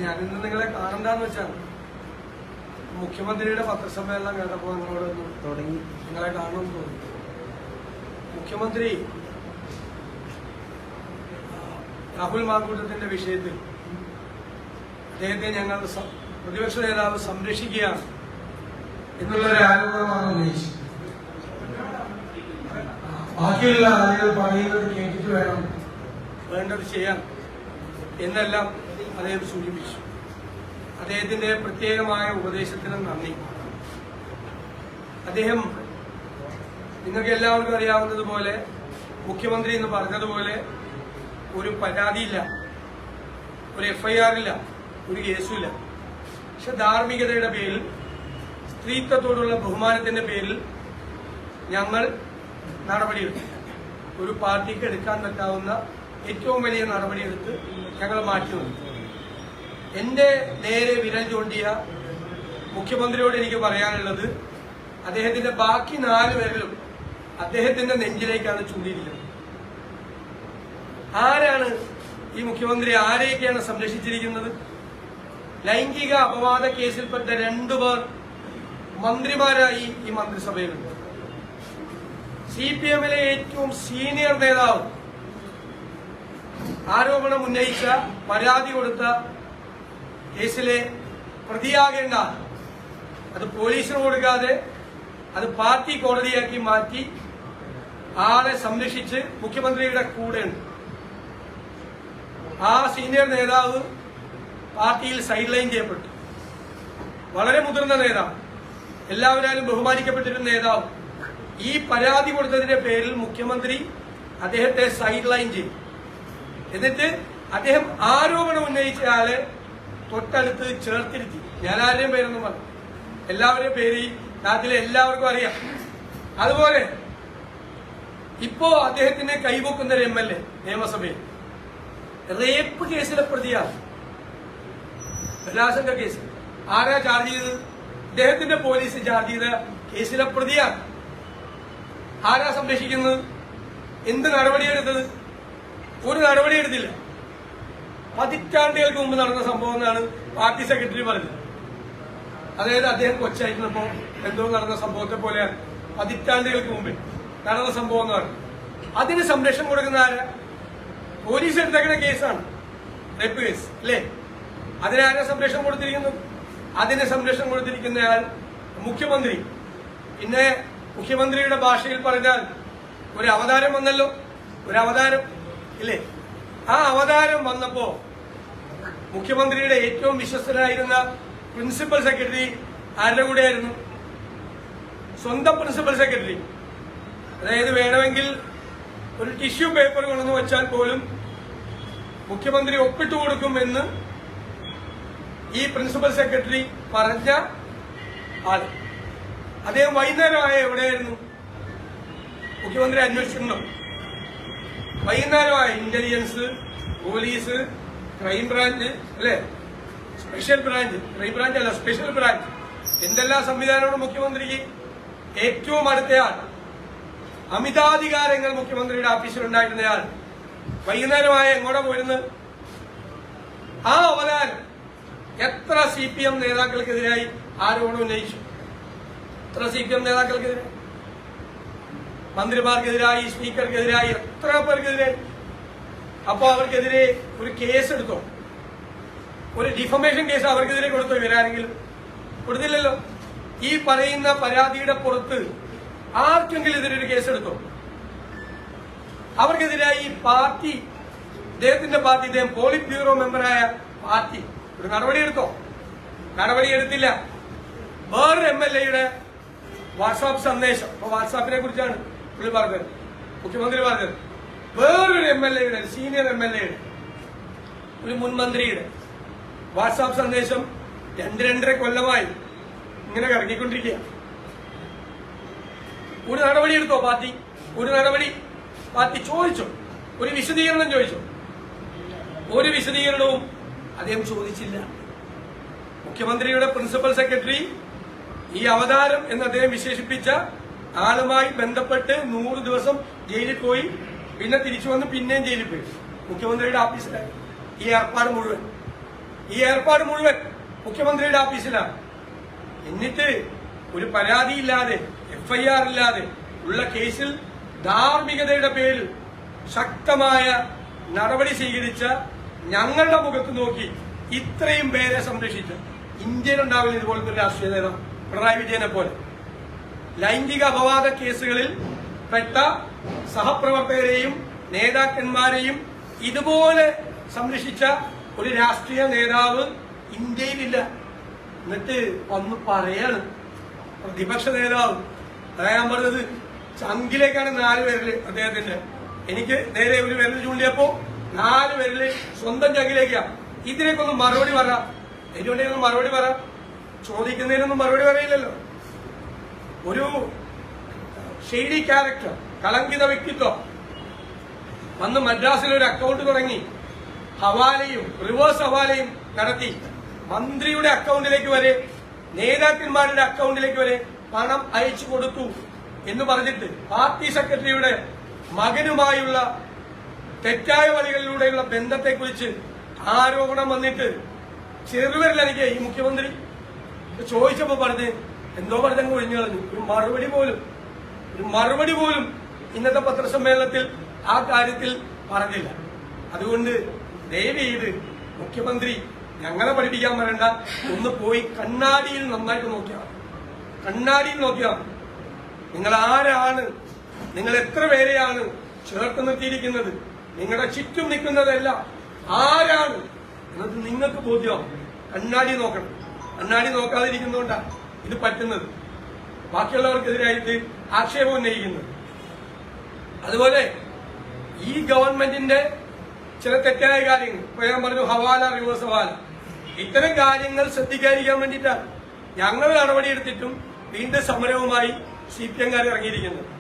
ഞാനിന്ന് നിങ്ങളെ കാണണ്ടെന്ന് വെച്ചാൽ മുഖ്യമന്ത്രിയുടെ പത്രസമ്മേളനം കേട്ടപ്പോൾ നിങ്ങളോടൊന്ന് തുടങ്ങി നിങ്ങളെ കാണണമെന്ന് തോന്നി. മുഖ്യമന്ത്രി രാഹുൽ മാങ്കൂട്ടത്തിന്റെ വിഷയത്തിൽ അദ്ദേഹത്തെ ഞങ്ങൾ പ്രതിപക്ഷ നേതാവ് സംരക്ഷിക്കുകയാണ് എന്നുള്ളൊരു ആരോപണമാണ് ഉന്നയിച്ചത്. ബാക്കിയുള്ള ആളുകൾ പറയുന്നത് കേട്ടിട്ട് വേണം വേണ്ടത് ചെയ്യാൻ എന്നെല്ലാം അദ്ദേഹം സൂചിപ്പിച്ചു. അദ്ദേഹത്തിന്റെ പ്രത്യേകമായ ഉപദേശത്തിന് നന്ദി. അദ്ദേഹം നിങ്ങൾക്ക് എല്ലാവർക്കും അറിയാവുന്നതുപോലെ മുഖ്യമന്ത്രി എന്ന് പറഞ്ഞതുപോലെ ഒരു പരാതിയില്ല, ഒരു FIR ഇല്ല, ഒരു കേസുമില്ല. പക്ഷെ ധാർമ്മികതയുടെ പേരിൽ, സ്ത്രീത്വത്തോടുള്ള ബഹുമാനത്തിന്റെ പേരിൽ ഞങ്ങൾ നടപടിയെടുത്തു. ഒരു പാർട്ടിക്ക് എടുക്കാൻ പറ്റാവുന്ന ഏറ്റവും വലിയ നടപടിയെടുത്ത് ഞങ്ങൾ മാറ്റി നിർത്തി. എന്റെ നേരെ വിരൽ ചൂണ്ടിയ മുഖ്യമന്ത്രിയോട് എനിക്ക് പറയാനുള്ളത്, അദ്ദേഹത്തിന്റെ ബാക്കി 4 പേരിലും അദ്ദേഹത്തിന്റെ നെഞ്ചിലേക്കാണ് ചൂണ്ടിയിരിക്കുന്നത്. ആരാണ് ഈ മുഖ്യമന്ത്രി ആരെയൊക്കെയാണ് സംരക്ഷിച്ചിരിക്കുന്നത്? ലൈംഗിക അപവാദ കേസിൽപ്പെട്ട 2 പേർ മന്ത്രിമാരായി ഈ മന്ത്രിസഭയിലുണ്ട്. CPM-ലെ ഏറ്റവും സീനിയർ നേതാവ് ആരോപണം ഉന്നയിച്ച, പരാതി കൊടുത്ത കേസിലെ പ്രതിയാകേണ്ട അത് പോലീസിന് കൊടുക്കാതെ അത് പാർട്ടി കോടതിയാക്കി മാറ്റി ആളെ സംരക്ഷിച്ച് മുഖ്യമന്ത്രിയുടെ കൂടെയുണ്ട്. ആ സീനിയർ നേതാവ് പാർട്ടിയിൽ സൈഡ് ലൈൻ ചെയ്യപ്പെട്ടു. വളരെ മുതിർന്ന നേതാവ്, എല്ലാവരും ബഹുമാനിക്കപ്പെട്ടിരുന്ന നേതാവ്. ഈ പരാതി കൊടുത്തതിന്റെ പേരിൽ മുഖ്യമന്ത്രി അദ്ദേഹത്തെ സൈഡ് ലൈൻ ചെയ്തു. എന്നിട്ട് അദ്ദേഹം ആരോപണം ഉന്നയിച്ച ആളെ തൊട്ടടുത്ത് ചേർത്തിരുത്തി. ഞാൻ ആരുടെയും പേരൊന്നും പറഞ്ഞു, എല്ലാവരുടെയും പേര് നാട്ടിലെ എല്ലാവർക്കും അറിയാം. അതുപോലെ ഇപ്പോ അദ്ദേഹത്തിന് കൈവക്കുന്ന ഒരു MLA നിയമസഭയിൽ റേപ്പ് കേസിലെ പ്രതിയാണ്. ബലാത്സംഗ കേസ് ആരാ ചാർജ് ചെയ്തത്? അദ്ദേഹത്തിന്റെ പോലീസ് ചാർജ് ചെയ്ത കേസിലെ പ്രതിയാണ്. ആരാ സംരക്ഷിക്കുന്നത്? എന്ത് നടപടിയെടുത്തത്? ഒരു നടപടിയെടുത്തില്ല. പതിറ്റാണ്ടുകൾക്ക് മുമ്പ് നടന്ന സംഭവം എന്നാണ് പാർട്ടി സെക്രട്ടറി പറഞ്ഞത്. അതായത് അദ്ദേഹം കൊച്ചായിരുന്നപ്പോ എന്തോ നടന്ന സംഭവത്തെ പോലെ പതിറ്റാണ്ടുകൾക്ക് മുമ്പേ നടന്ന സംഭവം എന്ന് പറഞ്ഞു. അതിന് സംരക്ഷണം കൊടുക്കുന്ന ആരാ? പോലീസ് എടുത്തേക്കുന്ന കേസാണ്, റേപ്പ് കേസ് അല്ലേ? അതിനാരാ സംരക്ഷണം കൊടുത്തിരിക്കുന്നത്? അതിന് സംരക്ഷണം കൊടുത്തിരിക്കുന്നയാൾ മുഖ്യമന്ത്രി. പിന്നെ മുഖ്യമന്ത്രിയുടെ ഭാഷയിൽ പറഞ്ഞാൽ ഒരു അവതാരം വന്നല്ലോ, ഒരു അവതാരം ഇല്ലേ? ആ അവതാരം വന്നപ്പോ മുഖ്യമന്ത്രിയുടെ ഏറ്റവും വിശ്വസ്തനായിരുന്ന പ്രിൻസിപ്പൽ സെക്രട്ടറി ആരുടെ കൂടെയായിരുന്നു? സ്വന്തം പ്രിൻസിപ്പൽ സെക്രട്ടറി. അതായത് വേണമെങ്കിൽ ഒരു ടിഷ്യൂ പേപ്പർ കൊണ്ടെന്ന് വെച്ചാൽ പോലും മുഖ്യമന്ത്രി ഒപ്പിട്ടു കൊടുക്കുമെന്ന് ഈ പ്രിൻസിപ്പൽ സെക്രട്ടറി പറഞ്ഞ ആള്. അദ്ദേഹം വൈകുന്നേരമായ എവിടെയായിരുന്നു? മുഖ്യമന്ത്രി അന്വേഷിക്കുന്നു. വൈകുന്നേരമായ ഇന്റലിജൻസ്, പോലീസ്, ക്രൈംബ്രാഞ്ച് അല്ലെ, സ്പെഷ്യൽ ബ്രാഞ്ച്, ക്രൈംബ്രാഞ്ച് അല്ല സ്പെഷ്യൽ ബ്രാഞ്ച്, എന്തെല്ലാം സംവിധാനമാണ് മുഖ്യമന്ത്രിക്ക്? ഏറ്റവും അടുത്തയാൾ, അമിതാധികാരങ്ങൾ മുഖ്യമന്ത്രിയുടെ ഓഫീസിലുണ്ടായിരുന്നയാൾ വൈകുന്നേരമായ എങ്ങോട്ടാ പോയിരുന്നത്? ആ അവതാരം എത്ര CPM നേതാക്കൾക്കെതിരായി ആരോപണം ഉന്നയിച്ചു? എത്ര CPM നേതാക്കൾക്കെതിരെ, മന്ത്രിമാർക്കെതിരായി, സ്പീക്കർക്കെതിരായി, എത്ര പേർക്കെതിരെ? അപ്പോ അവർക്കെതിരെ ഒരു കേസ് എടുത്തോ? ഒരു ഡിഫമേഷൻ കേസ് അവർക്കെതിരെ കൊടുത്തോ? ഇവരാരെങ്കിലും കൊടുത്തില്ലല്ലോ. ഈ പറയുന്ന പരാതിയുടെ പുറത്ത് ആർക്കെങ്കിലും ഇതിനൊരു കേസെടുത്തോ? അവർക്കെതിരായി പാർട്ടി, ഇദ്ദേഹത്തിന്റെ പാർട്ടി, ഇദ്ദേഹം പോളിറ്റ് ബ്യൂറോ മെമ്പറായ പാർട്ടി ഒരു നടപടിയെടുത്തോ? നടപടിയെടുത്തില്ല. വേറൊരു MLA-യുടെ വാട്സാപ്പ് സന്ദേശം, അപ്പൊ വാട്സാപ്പിനെ കുറിച്ചാണ് പുള്ളി പറഞ്ഞത്, മുഖ്യമന്ത്രി പറഞ്ഞത്. വേറൊരു MLA-യുടെ, സീനിയർ MLA-യുടെ, ഒരു മുൻ മന്ത്രിയുടെ വാട്സാപ്പ് സന്ദേശം 2-2.5 കൊല്ലമായി ഇങ്ങനെ കറങ്ങിക്കൊണ്ടിരിക്കുക. ഒരു നടപടിയെടുത്തോ പാർട്ടി? ഒരു നടപടി പാർട്ടി ചോദിച്ചോ? ഒരു വിശദീകരണം ചോദിച്ചോ? ഒരു വിശദീകരണവും അദ്ദേഹം ചോദിച്ചില്ല. മുഖ്യമന്ത്രിയുടെ പ്രിൻസിപ്പൽ സെക്രട്ടറി ഈ അവതാരം എന്ന് അദ്ദേഹം വിശേഷിപ്പിച്ച ആളുമായി ബന്ധപ്പെട്ട് 100 ദിവസം ജയിലിൽ പോയി, പിന്നെ തിരിച്ചു വന്ന് പിന്നെയും ജയിലിൽ പോയി. മുഖ്യമന്ത്രിയുടെ ഓഫീസിലായി ഈ ഏർപ്പാട് മുഴുവൻ. ഈ ഏർപ്പാട് മുഴുവൻ മുഖ്യമന്ത്രിയുടെ ഓഫീസിലാണ്. എന്നിട്ട് ഒരു പരാതിയില്ലാതെ FIR ഇല്ലാതെ ഉള്ള കേസിൽ ധാർമ്മികതയുടെ പേരിൽ ശക്തമായ നടപടി സ്വീകരിച്ച ഞങ്ങളുടെ മുഖത്ത് നോക്കി ഇത്രയും പേരെ സംരക്ഷിച്ച ഇന്ത്യയിലുണ്ടാവില്ല ഇതുപോലത്തെ ഒരു രാഷ്ട്രീയ നേതാവ് പിണറായി വിജയനെ പോലെ. ലൈംഗിക അപവാദ കേസുകളിൽ പെട്ട സഹപ്രവർത്തകരെയും നേതാക്കന്മാരെയും ഇതുപോലെ സംരക്ഷിച്ച ഒരു രാഷ്ട്രീയ നേതാവ് ഇന്ത്യയിലില്ല. എന്നിട്ട് വന്ന് പറയാണ് പ്രതിപക്ഷ നേതാവ്. അതാ ഞാൻ പറഞ്ഞത്, ചങ്കിലേക്കാണ് 4 വിരല് അദ്ദേഹത്തിന്റെ. എനിക്ക് നേരെ ഒരു വിരൽ ചൂണ്ടിയപ്പോ 4 വിരല് സ്വന്തം ചങ്കിലേക്കാ. ഇതിനൊക്കെ മറുപടി പറ, ഏറ്റവും മറുപടി പറ. ചോദിക്കുന്നതിനൊന്നും മറുപടി പറയില്ലല്ലോ. ഒരു ഷെയ്ഡി ക്യാരക്ടർ, കളങ്കിത വ്യക്തിത്വം വന്ന് മദ്രാസിൽ ഒരു അക്കൗണ്ട് തുടങ്ങി ഹവാലയും റിവേഴ്സ് ഹവാലയും നടത്തി മന്ത്രിയുടെ അക്കൗണ്ടിലേക്ക് വരെ നേതാക്കന്മാരുടെ അക്കൗണ്ടിലേക്ക് വരെ പണം അയച്ചു കൊടുത്തു എന്ന് പറഞ്ഞിട്ട് പാർട്ടി സെക്രട്ടറിയുടെ മകനുമായുള്ള തെറ്റായ വഴികളിലൂടെയുള്ള ബന്ധത്തെക്കുറിച്ച് ആരോപണം വന്നിട്ട് ചെറുവിരലനിക്ക് ഈ മുഖ്യമന്ത്രി ചോദിച്ചപ്പോ പറഞ്ഞ് എന്തോ പറഞ്ഞങ്ങ് ഒഴിഞ്ഞു കളഞ്ഞു. ഒരു മറുപടി പോലും ഇന്നത്തെ പത്രസമ്മേളനത്തിൽ ആ കാര്യത്തിൽ പറഞ്ഞില്ല. അതുകൊണ്ട് ദയവ് ചെയ്ത് മുഖ്യമന്ത്രി ഞങ്ങളെ പഠിപ്പിക്കാൻ വരണ്ട, ഒന്ന് പോയി കണ്ണാടിയിൽ നന്നായിട്ട് നോക്കിയാൽ, കണ്ണാടിയിൽ നോക്കിയാൽ നിങ്ങൾ ആരാണ്, നിങ്ങൾ എത്ര പേരെയാണ് ചേർത്ത് നിർത്തിയിരിക്കുന്നത്, നിങ്ങളുടെ ചുറ്റും നിൽക്കുന്നതല്ല ആരാണ് എന്നത് നിങ്ങൾക്ക് ബോധ്യമാവും. കണ്ണാടി നോക്കണം. കണ്ണാടി നോക്കാതിരിക്കുന്നതുകൊണ്ടാണ് ഇത് പറ്റുന്നത്, ബാക്കിയുള്ളവർക്കെതിരായിട്ട് ആക്ഷേപം ഉന്നയിക്കുന്നത്. അതുപോലെ ഈ ഗവൺമെന്റിന്റെ ചില തെറ്റായ കാര്യങ്ങൾ, ഇപ്പൊ ഞാൻ പറഞ്ഞു ഹവാല റിവേഴ്സ് ഹവാല, ഇത്തരം കാര്യങ്ങൾ ശ്രദ്ധിക്കാതിരിക്കാൻ വേണ്ടിയിട്ടാണ് ഞങ്ങൾ നടപടിയെടുത്തിട്ടും വീണ്ടും സമരവുമായി CPM ഇറങ്ങിയിരിക്കുന്നത്.